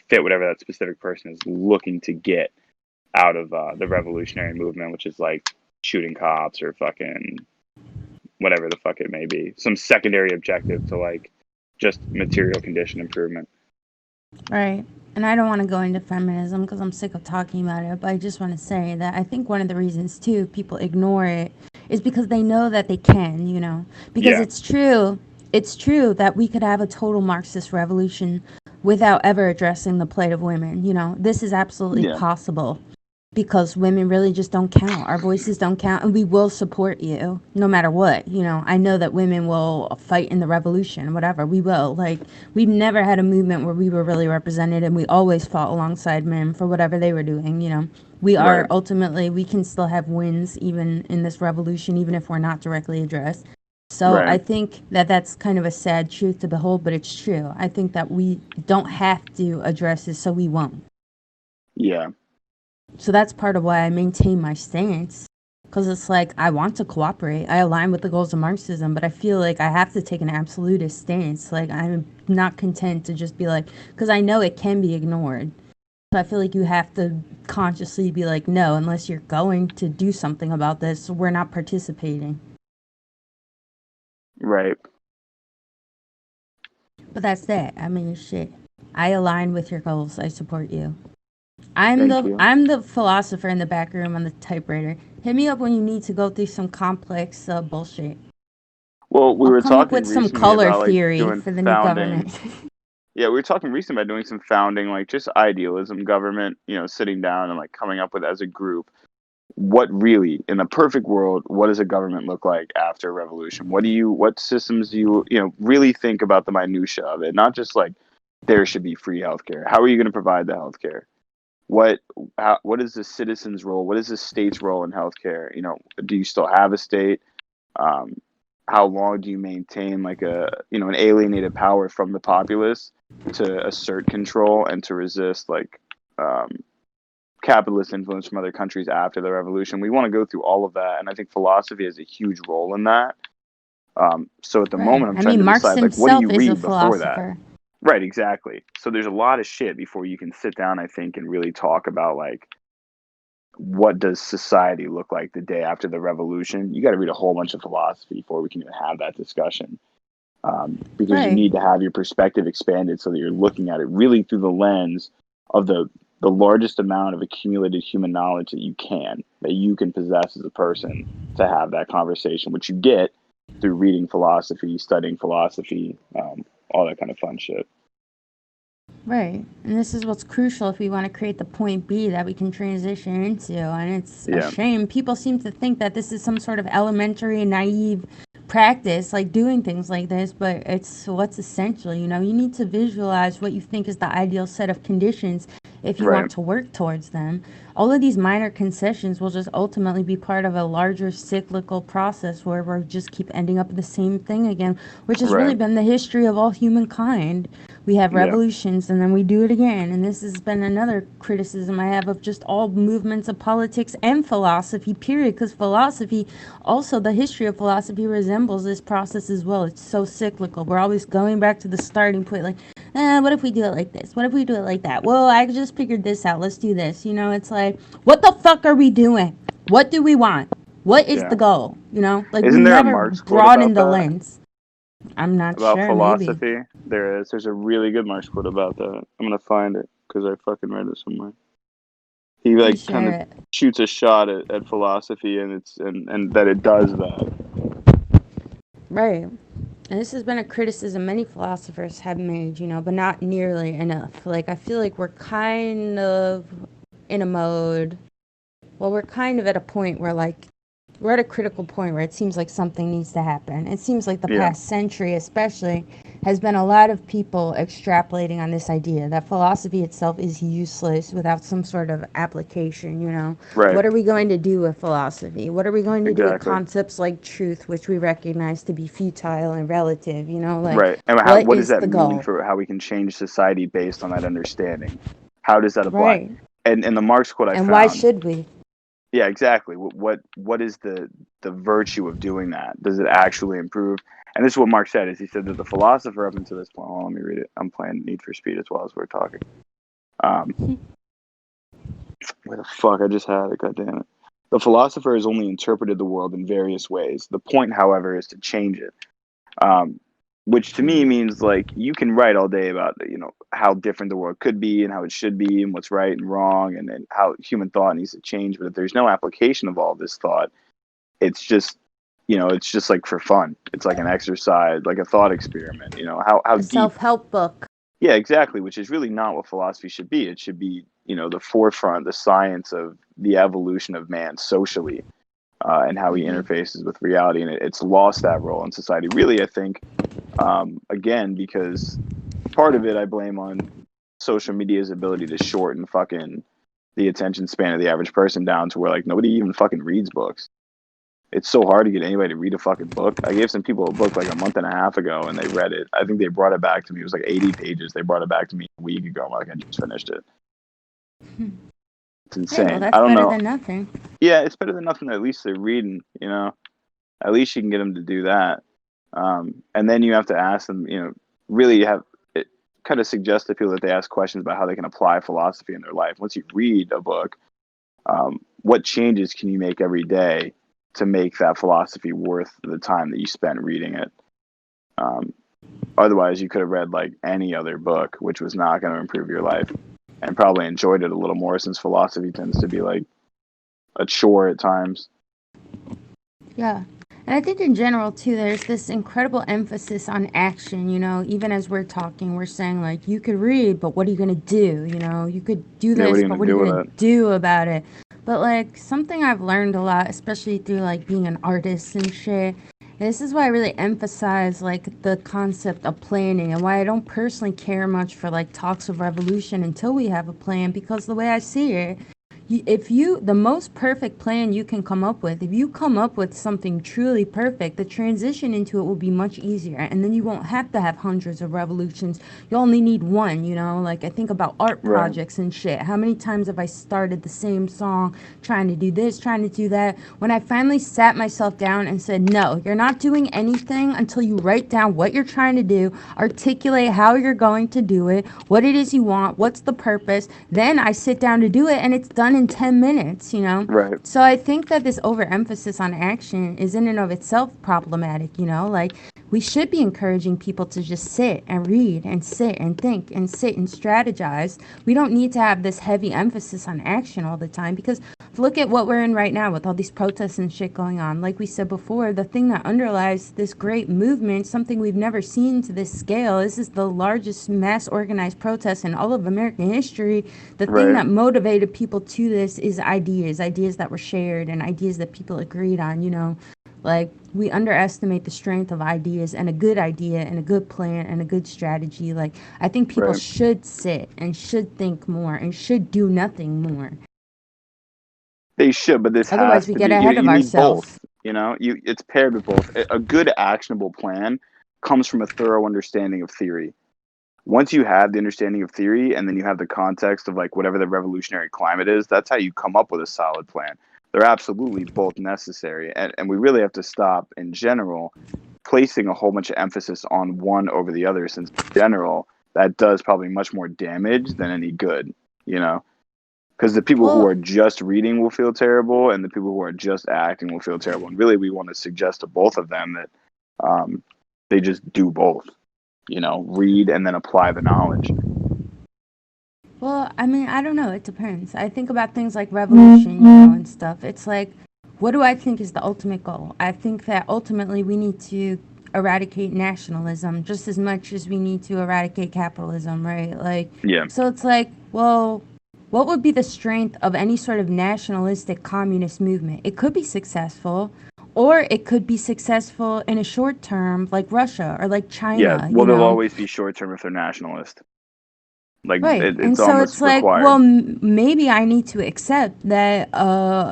fit whatever that specific person is looking to get out of the revolutionary movement, which is like shooting cops or fucking whatever the fuck it may be, some secondary objective to like just material condition improvement. Right. And I don't want to go into feminism because I'm sick of talking about it, but I just want to say that I think one of the reasons, too, people ignore it is because they know that they can. Because Yeah, it's true that we could have a total Marxist revolution without ever addressing the plight of women. This is absolutely yeah, possible because women really just don't count. Our voices don't count, and we will support you no matter what. I know that women will fight in the revolution, whatever. We will. Like, we've never had a movement where we were really represented, and we always fought alongside men for whatever they were doing. We are right, ultimately, we can still have wins even in this revolution, even if we're not directly addressed. So I right, think that that's kind of a sad truth to behold, but it's true. I think that we don't have to address this, so we won't. yeah, So that's part of why I maintain my stance. Because it's like, I want to cooperate. I align with the goals of Marxism, but I feel like I have to take an absolutist stance. Like, I'm not content to just be like, because I know it can be ignored. So I feel like you have to consciously be like, no, unless you're going to do something about this, we're not participating. right. But that's that. I mean, shit. I align with your goals. I support you. I'm Thank the you. I'm the philosopher in the back room on the typewriter. Hit me up when you need to go through some complex bullshit. Well, we I'll were come up talking with some recently color about like theory doing for the new founding. government. Yeah, we were talking recently about doing some founding, like just idealism government, sitting down and like coming up with as a group what really, in a perfect world, what does a government look like after a revolution? What systems do you really think about the minutia of it? Not just like there should be free healthcare. How are you going to provide the healthcare? What what is the citizen's role? What is the state's role in healthcare? Do you still have a state? Um, how long do you maintain like an alienated power from the populace to assert control and to resist like um, capitalist influence from other countries after the revolution? We want to go through all of that, and I think philosophy has a huge role in that. So at the Right. moment, I'm I trying mean, to Marx decide like what do himself you is a read before that? philosopher. Right, exactly. So there's a lot of shit before you can sit down, I think, and really talk about like what does society look like the day after the revolution. You got to read a whole bunch of philosophy before we can even have that discussion. Because you Right. need to have your perspective expanded so that you're looking at it really through the lens of the largest amount of accumulated human knowledge that you can possess as a person to have that conversation, which you get through reading philosophy, studying philosophy, all that kind of fun shit. Right. And this is what's crucial if we want to create the point B that we can transition into. And it's a Yeah, shame. People seem to think that this is some sort of elementary, naive practice, like doing things like this, but it's what's essential. You need to visualize what you think is the ideal set of conditions if you right, want to work towards them. All of these minor concessions will just ultimately be part of a larger cyclical process where we just keep ending up in the same thing again, which has really right, been the history of all humankind. We have yeah, revolutions and then we do it again. And this has been another criticism I have of just all movements of politics and philosophy, period. Because philosophy, also the history of philosophy resembles this process as well. It's so cyclical. We're always going back to the starting point, like, what if we do it like this? What if we do it like that? Well, I just figured this out. Let's do this. It's like, what the fuck are we doing? What do we want? What is yeah. the goal? Like we Isn't there a never Marx quote about broaden the that? lens. I'm not About sure, maybe. philosophy? There is. There's a really good Marx quote about that. I'm gonna find it because I fucking read it somewhere. He Please like kind share of it. shoots a shot at philosophy and that it does that. Right. And this has been a criticism many philosophers have made, but not nearly enough. Like, I feel like we're kind of in a mode, well, we're kind of at a point where, like, we're at a critical point where it seems like something needs to happen. It seems like the Yeah. past century, especially, has been a lot of people extrapolating on this idea that philosophy itself is useless without some sort of application. Right. What are we going to do with philosophy? What are we going to do with Exactly. concepts like truth, which we recognize to be futile and relative? Like, Right. And what what does is that the mean goal? for how we can change society based on that understanding? How does that apply? Right. And the Marx quote I And why found. should we? Yeah, exactly. What is the virtue of doing that? Does it actually improve? And this is what Marx said. Is he said that the philosopher up until this point. Well, let me read it. I'm playing Need for Speed as well as we're talking. Um, where the fuck? I just had it. God damn it. The philosopher has only interpreted the world in various ways. The point, however, is to change it. Um, which to me means like you can write all day about how different the world could be and how it should be and what's right and wrong and how human thought needs to change. But if there's no application of all this thought, it's just it's just like for fun. It's like an exercise, like a thought experiment. How A deep. self-help book. Yeah, exactly. Which is really not what philosophy should be. It should be the forefront, the science of the evolution of man socially, and how he interfaces with reality. And it's lost that role in society. Really, I think, again, because part of it I blame on social media's ability to shorten fucking the attention span of the average person down to where like nobody even fucking reads books. It's so hard to get anybody to read a fucking book. I gave some people a book like a month and a half ago and they read it. I think they brought it back to me. It was like 80 pages. They brought it back to me a week ago. I'm like, I just finished it. It's Hey, well, insane. I that's don't better know. than nothing. Yeah, it's better than nothing. At least they're reading. At least you can get them to do that. And then you have to ask them, really have it kind of suggest to people that they ask questions about how they can apply philosophy in their life. Once you read a book, what changes can you make every day to make that philosophy worth the time that you spent reading it? Um, Otherwise, you could have read like any other book, which was not going to improve your life, and probably enjoyed it a little more since philosophy tends to be like a chore at times. Yeah. And I think in general, too, there's this incredible emphasis on action. Even as we're talking, we're saying, like, you could read, but what are you going to do? You could do Yeah, what are this, you but going to what are do you with going to it? do about it? But like something I've learned a lot, especially through like being an artist and shit. This is why I really emphasize like the concept of planning and why I don't personally care much for like talks of revolution until we have a plan, because the way I see it, if you the most perfect plan you can come up with, if you come up with something truly perfect, the transition into it will be much easier, and then you won't have to have hundreds of revolutions. You only need one, you know. Like I think about art Right. projects and shit. How many times have I started the same song, trying to do this, trying to do that? When I finally sat myself down and said, no, you're not doing anything until you write down what you're trying to do, articulate how you're going to do it, what it is you want, what's the purpose, then I sit down to do it, and it's done in 10 minutes, you know? Right. So I think that this overemphasis on action is in and of itself problematic, you know? Like, we should be encouraging people to just sit and read and sit and think and sit and strategize. We don't need to have this heavy emphasis on action all the time, because look at what we're in right now with all these protests and shit going on. Like we said before, the thing that underlies this great movement, something we've never seen to this scale, this is the largest mass organized protest in all of American history. The thing Right. that motivated people to this is ideas that were shared and ideas that people agreed on, you know. Like, we underestimate the strength of ideas, and a good idea and a good plan and a good strategy. Like, I think people Right. should sit and should think more and should do nothing more. They should, but this Otherwise, has we to get be, ahead of you need both, ourselves. you know, it's paired with both. A good actionable plan comes from a thorough understanding of theory. Once you have the understanding of theory and then you have the context of like whatever the revolutionary climate is, that's how you come up with a solid plan. They're absolutely both necessary. And we really have to stop in general placing a whole bunch of emphasis on one over the other, since in general that does probably much more damage than any good, you know? Because the people who Well, are just reading will feel terrible, and the people who are just acting will feel terrible. And really, we want to suggest to both of them that they just do both. You know, read and then apply the knowledge. well, I mean, I don't know. It depends. I think about things like revolution, you know, and stuff. It's like, what do I think is the ultimate goal? I think that ultimately we need to eradicate nationalism just as much as we need to eradicate capitalism, right? Like, Yeah, so it's like, well, what would be the strength of any sort of nationalistic communist movement? It could be successful, or it could be successful in a short term, like Russia or like yeah. China, Well, you they'll know? always be short term if they're nationalist. Like Right. And it's so almost it's like, well, required. maybe I need to accept that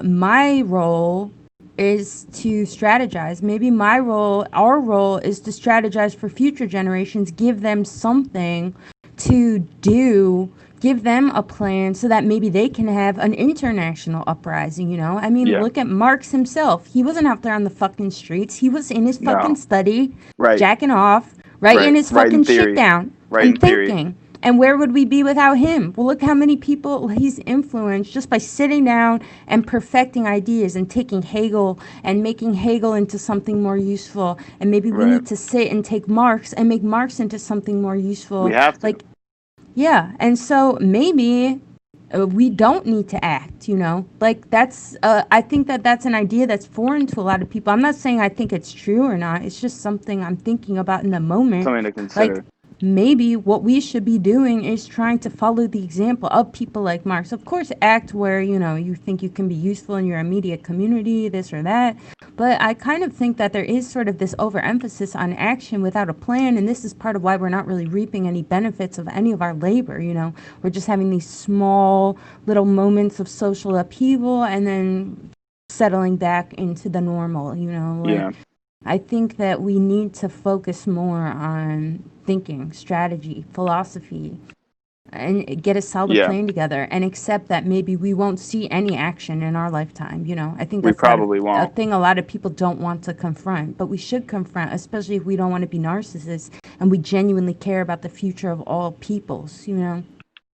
my role is to strategize. Maybe my role, our role, is to strategize for future generations, give them something to do, give them a plan so that maybe they can have an international uprising, you know? I mean, Yeah. look at Marx himself. He wasn't out there on the fucking streets, he was in his fucking No. study, Right. jacking off, writing Right. his Right in fucking shit theory. down Right in and theory. thinking. And where would we be without him? Well, look how many people he's influenced just by sitting down and perfecting ideas and taking Hegel and making Hegel into something more useful. And maybe we Right. need to sit and take Marx and make Marx into something more We useful. have to. Like, yeah. And so maybe we don't need to act, you know? Like, that's, I think that that's an idea that's foreign to a lot of people. I'm not saying I think it's true or not. It's just something I'm thinking about in the moment. Something to Like, consider. maybe what we should be doing is trying to follow the example of people like Marx. Of course, act where, you know, you think you can be useful in your immediate community, this or that. But I kind of think that there is sort of this overemphasis on action without a plan. And this is part of why we're not really reaping any benefits of any of our labor, you know? We're just having these small little moments of social upheaval and then settling back into the normal, you know? Like, Yeah. I think that we need to focus more on thinking, strategy, philosophy, and get a solid Yeah. plan together and accept that maybe we won't see any action in our lifetime. You know, I think We that's that probably a won't. thing a lot of people don't want to confront, but we should confront, especially if we don't want to be narcissists and we genuinely care about the future of all peoples, you know.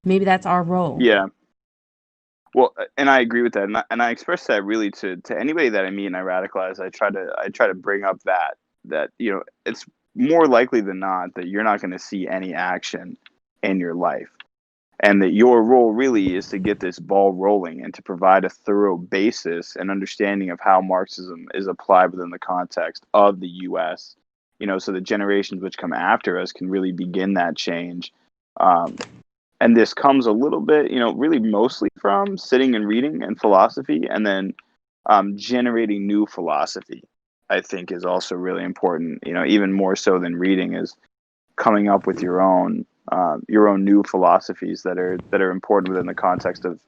Maybe that's our role. Yeah. Well, and I agree with that, and I express that really to anybody that I meet and I radicalize. I try to bring up that you know it's more likely than not that you're not going to see any action in your life, and that your role really is to get this ball rolling and to provide a thorough basis and understanding of how Marxism is applied within the context of the U.S. You know, so the generations which come after us can really begin that change. Um, And this comes a little bit, really mostly from sitting and reading and philosophy, and then generating new philosophy, I think, is also really important. Even more so than reading is coming up with your own new philosophies that are important within the context of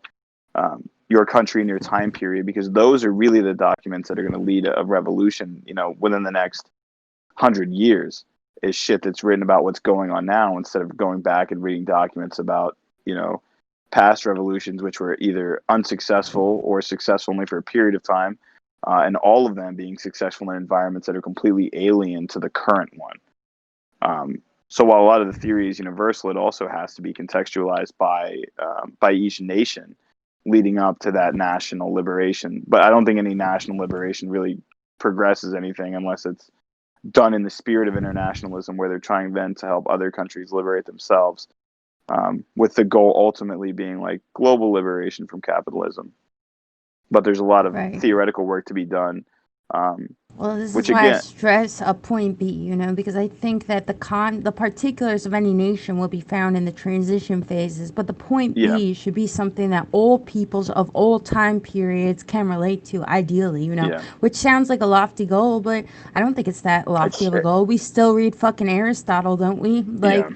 your country and your time period, because those are really the documents that are going to lead a revolution, within the next 100 years, is shit that's written about what's going on now, instead of going back and reading documents about, past revolutions, which were either unsuccessful or successful only for a period of time, and all of them being successful in environments that are completely alien to the current one. So while a lot of the theory is universal, it also has to be contextualized by each nation leading up to that national liberation. But I don't think any national liberation really progresses anything unless it's done in the spirit of internationalism, where they're trying then to help other countries liberate themselves, with the goal ultimately being like global liberation from capitalism. But there's a lot of theoretical work to be done. Well, this which is why I again, stress a point B, because I think that the particulars of any nation will be found in the transition phases, but the point B should be something that all peoples of all time periods can relate to, ideally, which sounds like a lofty goal, but I don't think it's that lofty of a goal. We still read fucking Aristotle, don't we? Like,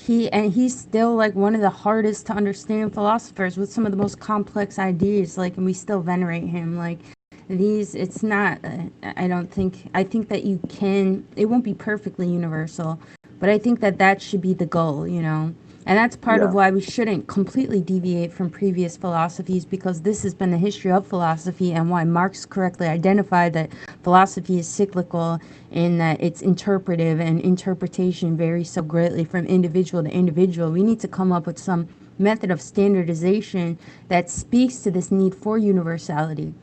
he's still like one of the hardest to understand philosophers with some of the most complex ideas, like, and we still venerate him. Like, it's not, I think that it won't be perfectly universal, but I think that should be the goal, and that's part of why we shouldn't completely deviate from previous philosophies, because this has been the history of philosophy, and why Marx correctly identified that philosophy is cyclical, in that it's interpretive, and interpretation varies so greatly from individual to individual. We need to come up with some method of standardization that speaks to this need for universality.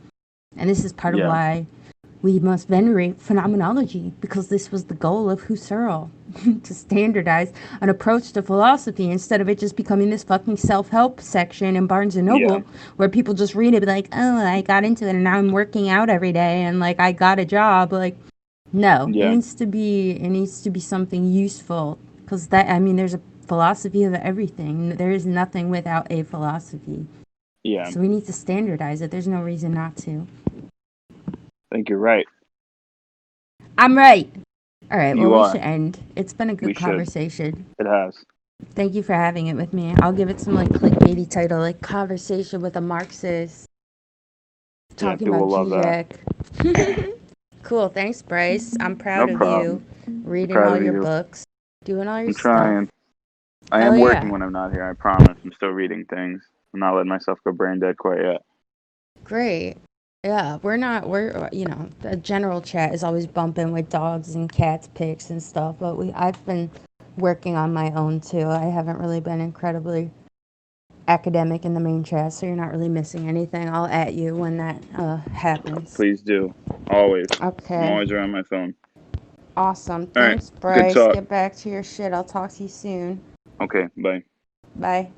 And this is part of why we must venerate phenomenology, because this was the goal of Husserl, to standardize an approach to philosophy, instead of it just becoming this fucking self-help section in Barnes & Noble, where people just read it and be like, oh, I got into it and now I'm working out every day and like I got a job. Like, no, it needs to be something useful, because there's a philosophy of everything. There is nothing without a philosophy. So we need to standardize it. There's no reason not to. I think you're right. I'm right. All right, we should end. It's been a good conversation. It has. Thank you for having it with me. I'll give it some like clickbaity title, like Conversation with a Marxist. Talking about Zizek. Cool, thanks, Bryce. I'm proud of you. Reading all your books. Doing all your stuff. I'm trying. I am working when I'm not here, I promise. I'm still reading things. I'm not letting myself go brain dead quite yet. Great. Yeah, the general chat is always bumping with dogs and cats pics and stuff, but I've been working on my own too. I haven't really been incredibly academic in the main chat, so you're not really missing anything. I'll at you when that happens. Please do. Always. Okay. I'm always around my phone. Awesome. Thanks, Bryce. Get back to your shit. I'll talk to you soon. Okay, bye. Bye.